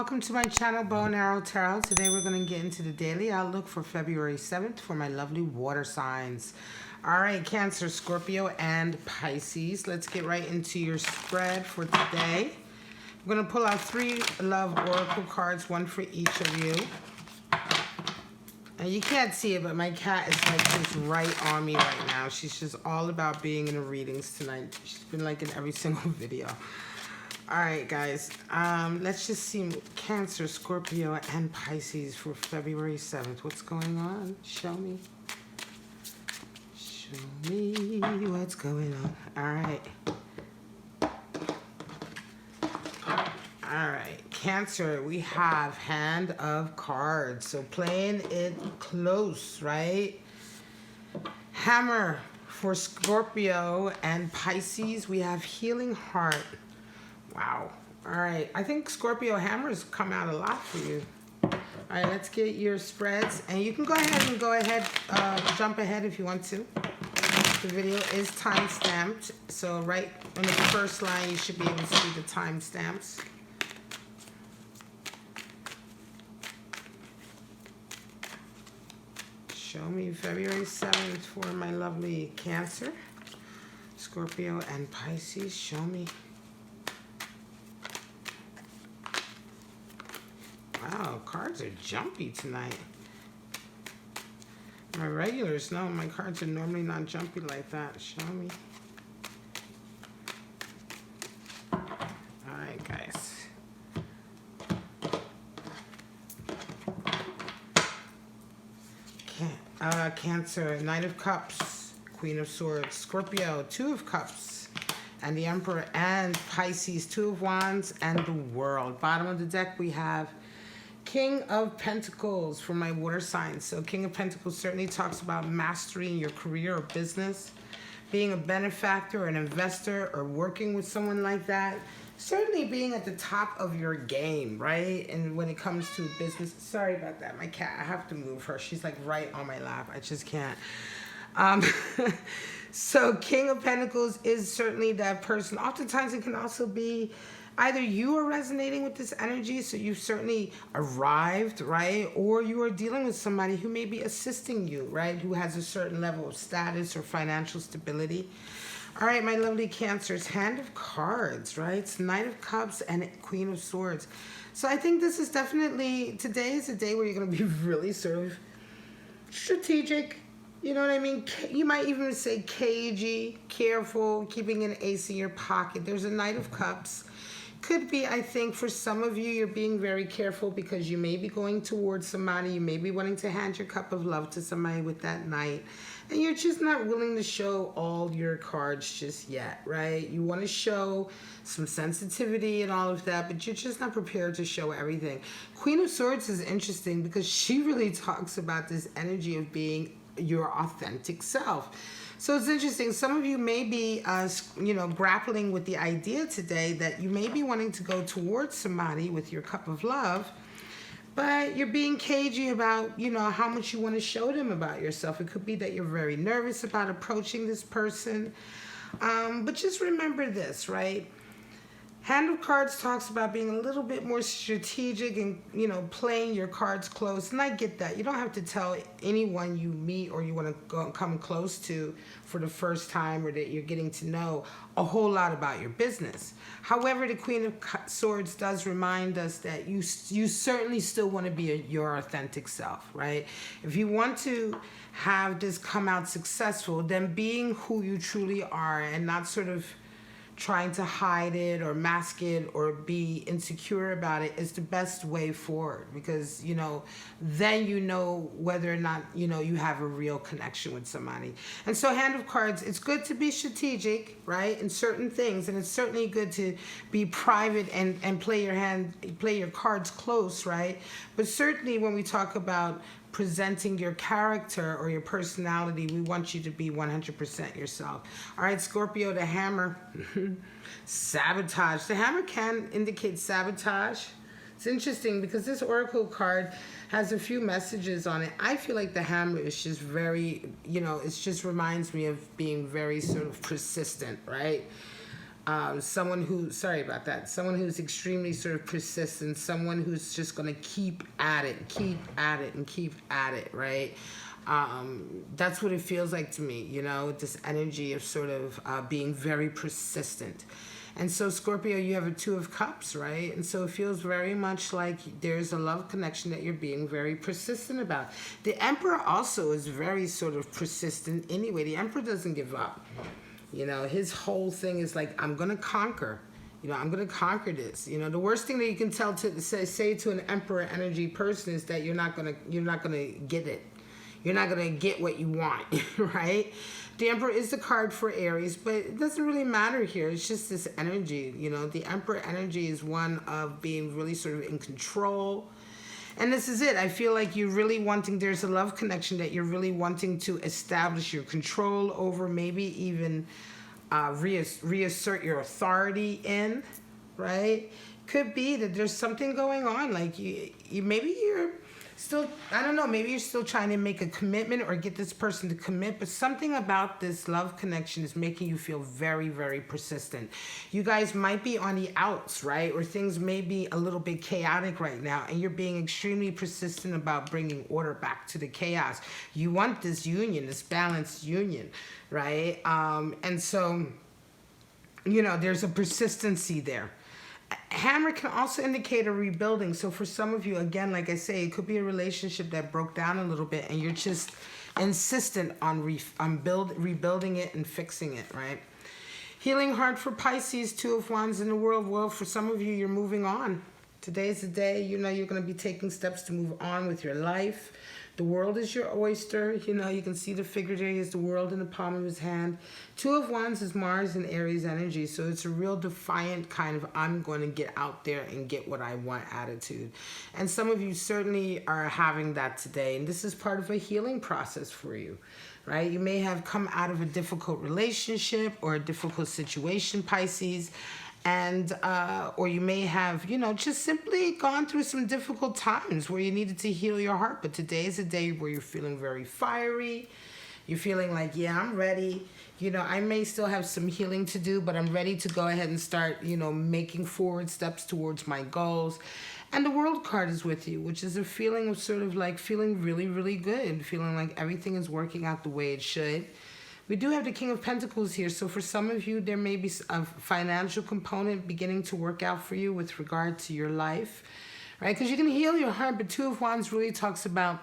welcome to my channel, Bow and Arrow Tarot. Today we're going to get into the daily outlook for February 7th for my lovely water signs. All right, Cancer, Scorpio, and Pisces. Let's get right into your spread for today. I'm going to pull out 3 love oracle cards, one for each of you. And you can't see it, but my cat is like just right on me right now. She's just all about being in the readings tonight. She's been like in every single video. All right, guys, let's just see Cancer, Scorpio, and Pisces for February 7th. What's going on? Show me. Show me what's going on. All right. All right, Cancer, we have Hand of Cards. So playing it close, right? Hammer for Scorpio and Pisces. We have Healing Heart. Wow. All right. I think Scorpio hammers come out a lot for you. All right. Let's get your spreads. And you can go ahead, jump ahead if you want to. The video is time-stamped. So right on the first line, you should be able to see the timestamps. Show me February 7th for my lovely Cancer, Scorpio, and Pisces. Show me. Wow, cards are jumpy tonight. My regulars, no, my cards are normally not jumpy like that. Show me. Alright, guys. Cancer, Knight of Cups, Queen of Swords, Scorpio, 2 of Cups, and the Emperor, and Pisces, 2 of Wands, and the World. Bottom of the deck, we have King of Pentacles for my water signs. So King of Pentacles certainly talks about mastery in your career or business, being a benefactor, an investor, or working with someone like that. Certainly being at the top of your game, right? And when it comes to business, sorry about that, my cat, I have to move her. She's like right on my lap. I just can't. So King of Pentacles is certainly that person. Oftentimes it can also be either you are resonating with this energy, so you've certainly arrived, right? Or you are dealing with somebody who may be assisting you, right? Who has a certain level of status or financial stability. All right, my lovely Cancers, Hand of Cards, right? It's Knight of Cups and Queen of Swords. So I think this is definitely, today is a day where you're going to be really sort of strategic. You know what I mean? You might even say cagey, careful, keeping an ace in your pocket. There's a Knight of Cups. Could be, I think, for some of you, you're being very careful because you may be going towards somebody. You may be wanting to hand your cup of love to somebody with that Knight. And you're just not willing to show all your cards just yet, right? You want to show some sensitivity and all of that, but you're just not prepared to show everything. Queen of Swords is interesting because she really talks about this energy of being your authentic self. So it's interesting. Some of you may be, grappling with the idea today that you may be wanting to go towards somebody with your cup of love, but you're being cagey about, how much you want to show them about yourself. It could be that you're very nervous about approaching this person. But just remember this, right? Hand of Cards talks about being a little bit more strategic and, playing your cards close. And I get that. You don't have to tell anyone you meet or you want to come close to for the first time or that you're getting to know a whole lot about your business. However, the Queen of Swords does remind us that you certainly still want to be your authentic self, right? If you want to have this come out successful, then being who you truly are and not sort of trying to hide it or mask it or be insecure about it is the best way forward, because then whether or not you have a real connection with somebody. And so Hand of Cards, it's good to be strategic, right, in certain things, and it's certainly good to be private and play your cards close, right? But certainly when we talk about presenting your character or your personality, we want you to be 100% yourself. All right, Scorpio, the Hammer. Sabotage. The Hammer can indicate sabotage. It's interesting because this oracle card has a few messages on it. I feel like the Hammer is just very, it just reminds me of being very sort of persistent, right? someone who, sorry about that, someone who's extremely sort of persistent, someone who's just going to keep at it, and keep at it, right? That's what it feels like to me, you know, this energy of sort of being very persistent. And so, Scorpio, you have a Two of Cups, right? And so it feels very much like there's a love connection that you're being very persistent about. The Emperor also is very sort of persistent anyway. The Emperor doesn't give up. You know, his whole thing is like, I'm going to conquer. You know, I'm going to conquer this. You know, the worst thing that you can tell to say to an Emperor energy person is that you're not going to get it. You're not going to get what you want, right? The Emperor is the card for Aries, but it doesn't really matter here. It's just this energy, you know. The Emperor energy is one of being really sort of in control. And this is it. I feel like you're really wanting, there's a love connection that you're really wanting to establish your control over, maybe even reassert your authority in, right? Could be that there's something going on. Like maybe you're still, I don't know, maybe you're still trying to make a commitment or get this person to commit, but something about this love connection is making you feel very, very persistent. You guys might be on the outs, right? Or things may be a little bit chaotic right now, and you're being extremely persistent about bringing order back to the chaos. You want this union, this balanced union, right? And so, you know, there's a persistency there. Hammer can also indicate a rebuilding. So for some of you, again, like I say, it could be a relationship that broke down a little bit and you're just insistent on rebuilding it and fixing it, right? Healing heart for Pisces, Two of Wands in the world. Well, for some of you, you're moving on. Today's the day, you know, you're going to be taking steps to move on with your life. The world is your oyster. You know, you can see the figure there. He has the world in the palm of his hand. Two of Wands is Mars and Aries energy. So it's a real defiant kind of, I'm going to get out there and get what I want attitude. And some of you certainly are having that today. And this is part of a healing process for you, right? You may have come out of a difficult relationship or a difficult situation, Pisces. And or you may have, you know, just simply gone through some difficult times where you needed to heal your heart. But today is a day where you're feeling very fiery. You're feeling like, yeah, I'm ready. You know, I may still have some healing to do, but I'm ready to go ahead and start, you know, making forward steps towards my goals. And the World card is with you, which is a feeling of sort of like feeling really, really good, feeling like everything is working out the way it should. We do have the King of Pentacles here, so for some of you, there may be a financial component beginning to work out for you with regard to your life, right? Because you can heal your heart, but Two of Wands really talks about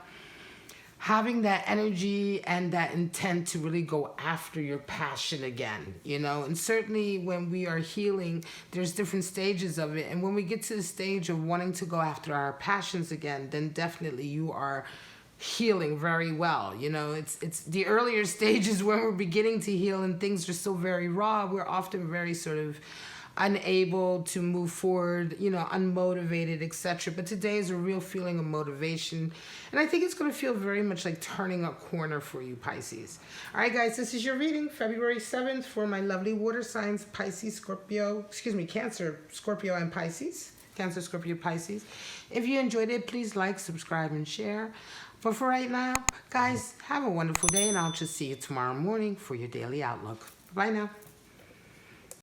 having that energy and that intent to really go after your passion again, you know? And certainly when we are healing, there's different stages of it. And when we get to the stage of wanting to go after our passions again, then definitely you are healing very well. You know, it's the earlier stages when we're beginning to heal and things are still very raw. We're often very sort of unable to move forward, you know, unmotivated, etc. But today is a real feeling of motivation. And I think it's going to feel very much like turning a corner for you, Pisces. All right, guys, this is your reading, February 7th, for my lovely water signs, Pisces, Scorpio, Cancer, Scorpio, and Pisces. Cancer, Scorpio, Pisces. If you enjoyed it, please like, subscribe, and share. But for right now, guys, have a wonderful day, and I'll just see you tomorrow morning for your daily outlook. Bye now.